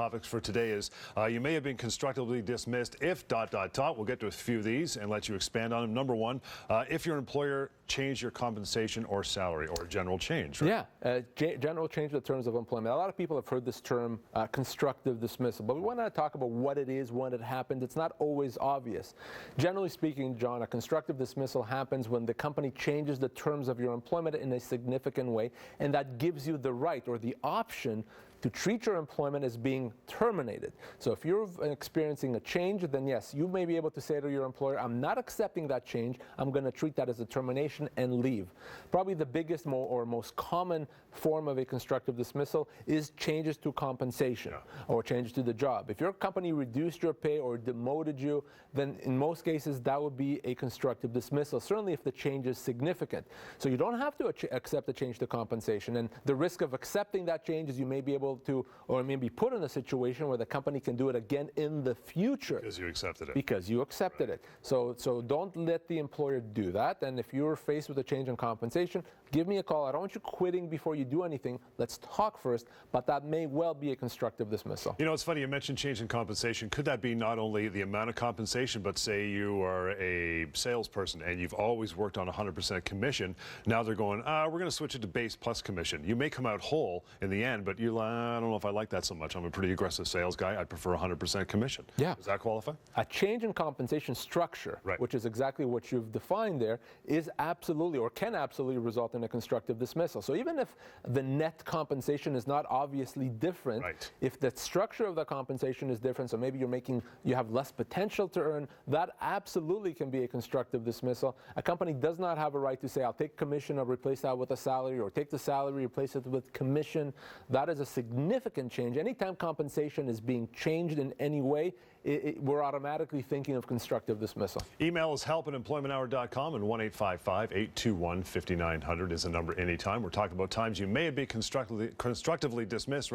topics for today is you may have been constructively dismissed if ... We'll get to a few of these and let you expand on them. Number one, if your employer changed your compensation or salary, or general change, right? Yeah, general change in the terms of employment. A lot of people have heard this term constructive dismissal, but we want to talk about what it is, when it happened. It's not always obvious. Generally speaking, John, a constructive dismissal happens when the company changes the terms of your employment in a significant way, and that gives you the right or the option to treat your employment as being terminated. So if you're experiencing a change, then yes, you may be able to say to your employer, I'm not accepting that change. I'm going to treat that as a termination and leave. Probably the biggest or most common form of a constructive dismissal is changes to compensation or changes to the job. If your company reduced your pay or demoted you, then in most cases that would be a constructive dismissal, certainly if the change is significant. So you don't have to accept a change to compensation, and the risk of accepting that change is you may be able to, or maybe put in a situation where the company can do it again in the future. Because you accepted it. Because you accepted it. So don't let the employer do that. And if you're faced with a change in compensation, give me a call. I don't want you quitting before you do anything. Let's talk first. But that may well be a constructive dismissal. You know, it's funny, you mentioned change in compensation. Could that be not only the amount of compensation, but say you are a salesperson and you've always worked on 100% commission. Now they're going, we're going to switch it to base plus commission. You may come out whole in the end, but you're like, I don't know if I like that so much. I'm a pretty aggressive sales guy. I prefer 100% commission. Yeah. Does that qualify? A change in compensation structure, which is exactly what you've defined there, is absolutely or can absolutely result in a constructive dismissal. So even if the net compensation is not obviously different, if the structure of the compensation is different, so maybe you have less potential to earn, that absolutely can be a constructive dismissal. A company does not have a right to say, I'll take commission or replace that with a salary, or take the salary, replace it with commission. That is a significant change. Anytime compensation is being changed in any way, we're automatically thinking of constructive dismissal. Email is help@employmenthour.com, and 1-855-821-5900 is the number anytime. We're talking about times you may be constructively dismissed,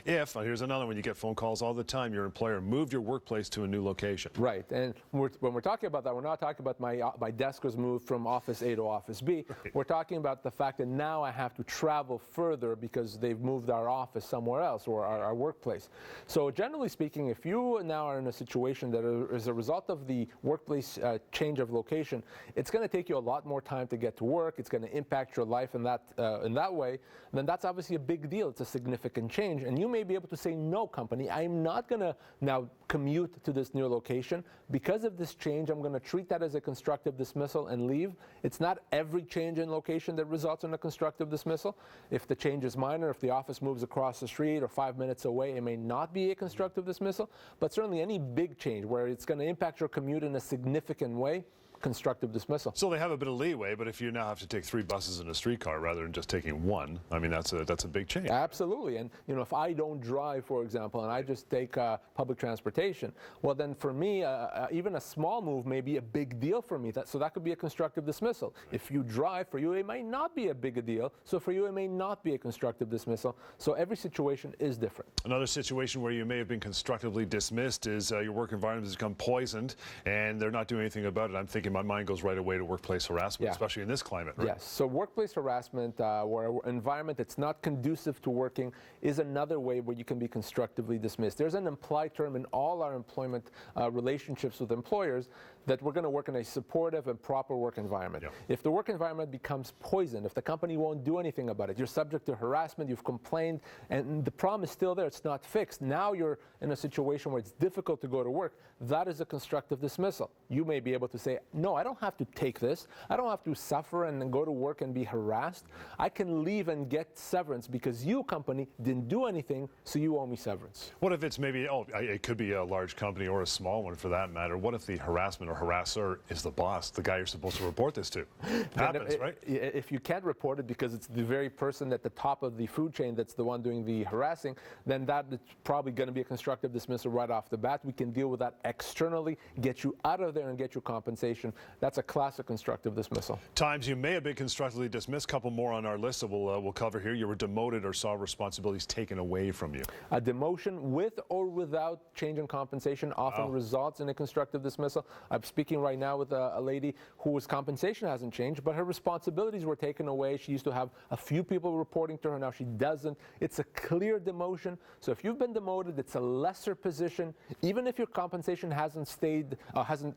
if, here's another one, you get phone calls all the time, your employer moved your workplace to a new location. Right, and when we're talking about that, we're not talking about my desk was moved from office A to office B. We're talking about the fact that now I have to travel further because they've moved our office somewhere else, or our workplace. So generally speaking, if you now are in a situation that is a result of the workplace change of location, it's going to take you a lot more time to get to work. It's going to impact your life in that way. Then that's obviously a big deal. It's a significant change, and you may be able to say, no, company, I'm not going to now commute to this new location. Because of this change, I'm going to treat that as a constructive dismissal and leave. It's not every change in location that results in a constructive dismissal. If the change is minor, if the office moves across the street or 5 minutes away, it may not be a constructive dismissal. But certainly any big change where it's going to impact your commute in a significant way, constructive dismissal. So they have a bit of leeway, but if you now have to take 3 buses in a streetcar rather than just taking one, I mean, that's a big change. Absolutely. And you know, if I don't drive, for example, and I just take public transportation, well then for me, even a small move may be a big deal for me. So that could be a constructive dismissal. If you drive, for you it might not be a big a deal, so for you it may not be a constructive dismissal. So every situation is different. Another situation where you may have been constructively dismissed is your work environment has become poisoned and they're not doing anything about it. I'm thinking my mind goes right away to workplace harassment, especially in this climate, right? Yes, so workplace harassment, or an environment that's not conducive to working, is another way where you can be constructively dismissed. There's an implied term in all our employment relationships with employers that we're going to work in a supportive and proper work environment. If the work environment becomes poisoned, if the company won't do anything about it, you're subject to harassment, you've complained, and the problem is still there, it's not fixed. Now you're in a situation where it's difficult to go to work. That is a constructive dismissal. You may be able to say, no, I don't have to take this. I don't have to suffer and then go to work and be harassed. I can leave and get severance because you, company, didn't do anything, so you owe me severance. What if it's maybe, it could be a large company or a small one for that matter. What if the harassment or harasser is the boss, the guy you're supposed to report this to? Happens, right? If you can't report it because it's the very person at the top of the food chain that's the one doing the harassing, then that is probably going to be a constructive dismissal right off the bat. We can deal with that externally, get you out of there and get you compensation. That's a classic constructive dismissal. Times you may have been constructively dismissed. Couple more on our list that we'll cover here. You were demoted or saw responsibilities taken away from you. A demotion with or without change in compensation often results in a constructive dismissal. I I'm speaking right now with a lady whose compensation hasn't changed, but her responsibilities were taken away. She used to have a few people reporting to her. Now she doesn't. It's a clear demotion. So if you've been demoted, it's a lesser position. Even if your compensation hasn't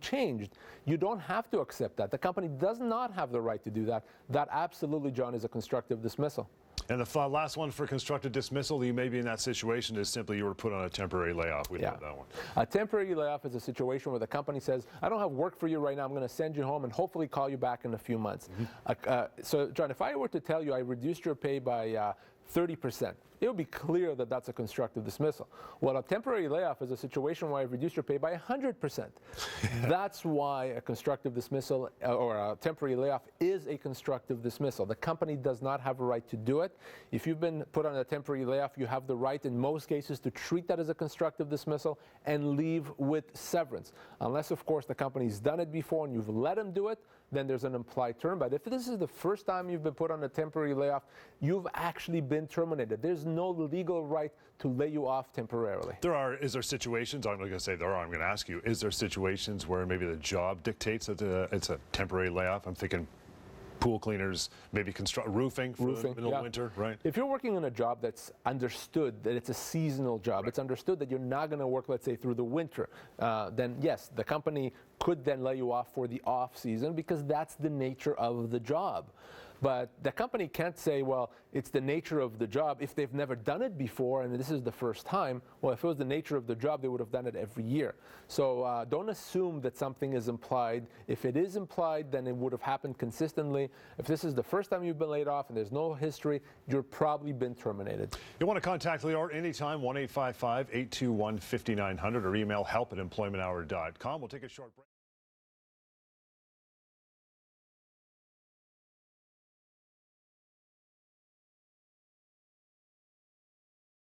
changed, you don't have to accept that. The company does not have the right to do that. That absolutely, John, is a constructive dismissal. And the last one for constructive dismissal, you may be in that situation, is simply you were put on a temporary layoff. We know that one. A temporary layoff is a situation where the company says, I don't have work for you right now, I'm going to send you home and hopefully call you back in a few months. So, John, if I were to tell you I reduced your pay by 30%, it would be clear that that's a constructive dismissal. Well, a temporary layoff is a situation where I reduced your pay by 100%. That's why a constructive dismissal or a temporary layoff is a constructive dismissal. The company does not have a right to do it. If you've been put on a temporary layoff, you have the right in most cases to treat that as a constructive dismissal and leave with severance. Unless, of course, the company's done it before and you've let them do it, then there's an implied term. But if this is the first time you've been put on a temporary layoff, you've actually been terminated. There's no legal right to lay you off temporarily. Is there situations, I'm not going to say there are, I'm going to ask you, is there situations where maybe the job dictates that it's a temporary layoff? I'm thinking pool cleaners, maybe roofing in the winter, right? If you're working in a job that's understood that it's a seasonal job, it's understood that you're not going to work, let's say, through the winter, then yes, the company could then lay you off for the off season because that's the nature of the job. But the company can't say, well, it's the nature of the job if they've never done it before and this is the first time. Well, if it was the nature of the job, they would have done it every year. So don't assume that something is implied. If it is implied, then it would have happened consistently. If this is the first time you've been laid off and there's no history, you've probably been terminated. You want to contact Lior anytime, 1-855-821-5900 or email help@employmenthour.com. We'll take a short break.